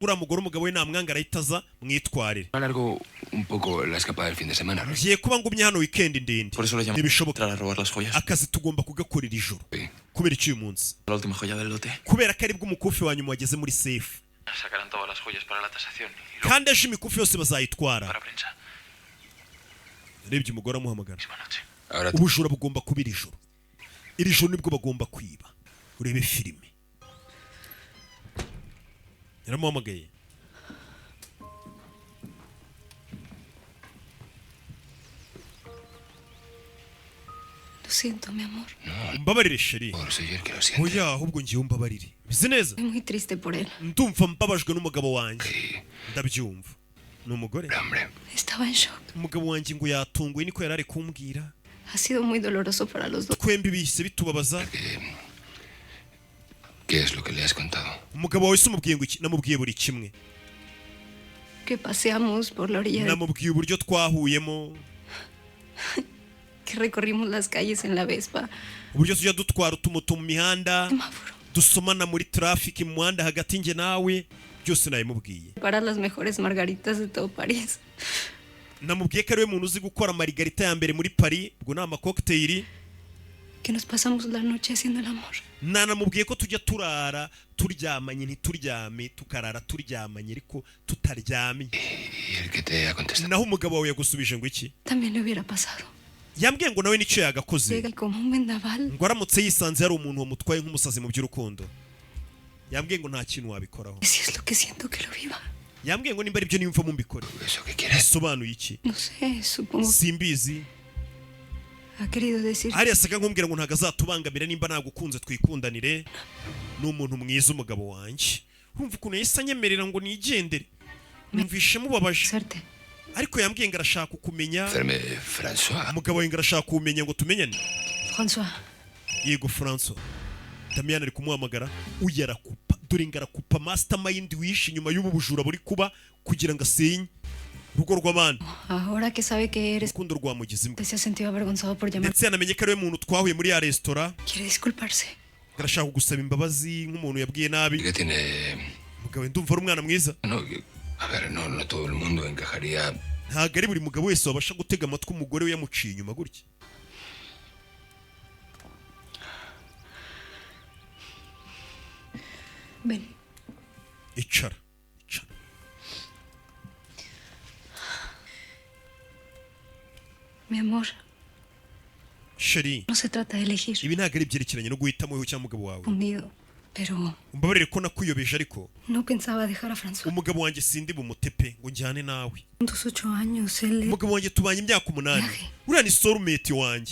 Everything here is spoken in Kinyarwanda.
uriya mugore umugabo we namwanga arahitaza mwitwarire. Alargo un poco la escapada del fin de semana. Ngiye kuba ngumye hano weekend ndende. Por eso lo llamo Ntibishoboka. a robar las joyas. Akazi tugomba kugakorera ijoro. Kubera iki uyu munsi? La última joya del lote. Kubera ko aribwo umukufi wa nyuma wageze muri safe. Sacarán todas las joyas para la tasación. Kandi ejo imikufi yose bazayitwara. Para prensa. Rebye umugore amuhamagara. Misma noche. Ahora Ubujura bugomba kuba iri joro. Iri joro nibwo bagomba kwiba. Urebe filime. Yaramuhamagaye. Lo siento, mi amor. Mbabarire sheri. por soy el que lo siente. Oya ahubwo ngiye umbabarire. Bizi neza? Estoy muy triste por él. Ndumva mbabajwe n'umugabo wanjye. Sí, Ndabyumva. Ni umugore. hombre. Estaba en shock. Umugabo wanjye ngo yatunguye niko yarari kumbwira. Ha sido muy doloroso para los dos. Twembi bihise bitubabaza. ¿Qué es lo que le has contado? Umugabo wawe se umubwiye ngo iki? Namubwiye buri kimwe. Que paseamos por la orilla Namubwiye uburyo twahuyemo. que recorrimos las calles en la Vespa. Uburyo tujya dutwara utumoto mu mihanda. Semáforo. Dusomana muri traffic mu muhanda hagati nge nawe. Byose nabimubwiye. Para las mejores margaritas de todo París. Namubwiye ko ari we muntu uzi gukora margarita ya mbere muri Paris. Ubwo ni amacocktail. Que nos pasamos la noche haciendo el amor. Namubwiye ko tujya turara turyamanye ntituryame tukarara turyamanye ariko tutaryamye. ¿Y el que te ha contestado? Naho umugabo wawe yagusubije ngo iki? También le hubiera pasado. Yambwiye ngo nawe nicyo yagakoze. Llega como un vendaval. Ngo aramutse yisanze hari umuntu wamutwaye nk'umusazi mu by'urukundo. Yambwiye ngo nta kintu wabikoraho. Si es lo que siento que lo viva. Yambwiye ngo nimba ari byo niyumva mu mbikore. ¿Eso qué quieres? Bisobanuye iki? No sé, supongo Simbizi. que ha querido decir Hari yasaga nk'umbwira ngo ntago azatubangamira nimba nagukunze twikundanire. Ni umuntu mwiza umugabo wanjye. Urumva ukuntu yahise anyemerera ngo nigendere. Numvishe mubabaje. suerte. Ariko yambwiye ngo arashaka kumenya. Hacerme François. Umugabo we ngo arashaka kumenya ngo tumenyane. François, Yego François. Damien ari kumuhamagara. Uyu arakupa. Dore ngo arakupa mastermind wishe nyuma y'ubu bujura buri kuba kugira ngo asenye urugo rw'abandi. ahora que sabe que eres, Urukundo rwamugize imbwa. se ha sentido avergonzado por llamar. Ndetse yanamenye ko ari we muntu twahuye muri ya resitora. Quiere disculparse. Arashaka gusaba imbabazi nk'umuntu yabwiye nabi. ¿Y qué tiene? Umugabo we ndumva ari umwana mwiza. No, a ver, no todo el mundo encajaría. Ntabwo ari buri mugabo wese wabasha gutega amatwi umugore we yamuciye inyuma gutya. Ven, Icara. Icara. mi amor, Sheri. no se trata de elegir. Ibi ntabwo ari ibyerekeranye no guhitamo wowe cyangwa umugabo wawe. Confundido, pero Umbabarire ko nakuyobeje ariko no pensaba dejar a François. umugabo wanjye sindi bumutepe ngo njyane nawe. En tus 8 años, él Umugabo wanjye tubanye imyaka 8. Yahe. Uriya ni soulmate wanjye.